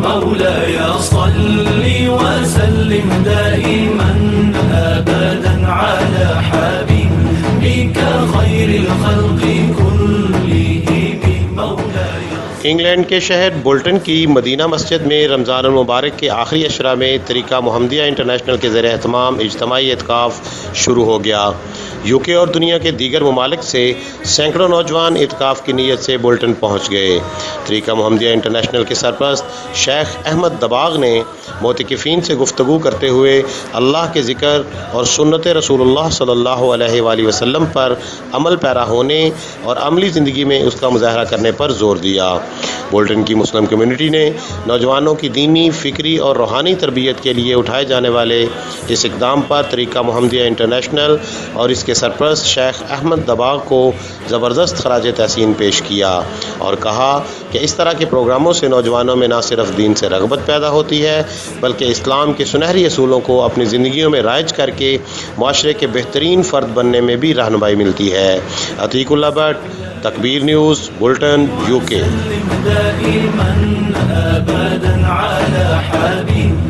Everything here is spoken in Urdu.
مولاي صل وسلم دائما أبدا على حبيبك خير الخلق كلهم مولاي. انگلینڈ کے شہر بولٹن کی مدینہ مسجد میں رمضان المبارک کے آخری اشرا میں طریقہ محمدیہ انٹرنیشنل کے زیر اہتمام اجتماعی اعتکاف شروع ہو گیا. یو کے اور دنیا کے دیگر ممالک سے سینکڑوں نوجوان اعتکاف کی نیت سے بولٹن پہنچ گئے. طریقہ محمدیہ انٹرنیشنل کے سرپرست شیخ احمد دباغ نے معتکفین سے گفتگو کرتے ہوئے اللہ کے ذکر اور سنت رسول اللہ صلی اللہ علیہ وآلہ وسلم پر عمل پیرا ہونے اور عملی زندگی میں اس کا مظاہرہ کرنے پر زور دیا. بولٹن کی مسلم کمیونٹی نے نوجوانوں کی دینی، فکری اور روحانی تربیت کے لیے اٹھائے جانے والے اس اقدام پر طریقہ محمدیہ انٹرنیشنل اور اس کے سرپرست شیخ احمد دباغ کو زبردست خراج تحسین پیش کیا اور کہا کہ اس طرح کے پروگراموں سے نوجوانوں میں نہ صرف دین سے رغبت پیدا ہوتی ہے بلکہ اسلام کے سنہری اصولوں کو اپنی زندگیوں میں رائج کر کے معاشرے کے بہترین فرد بننے میں بھی رہنمائی ملتی ہے. عتیق اللہ بٹ، تکبیر نیوز، بولٹن، یو کے. دائما أبدا على حبيبك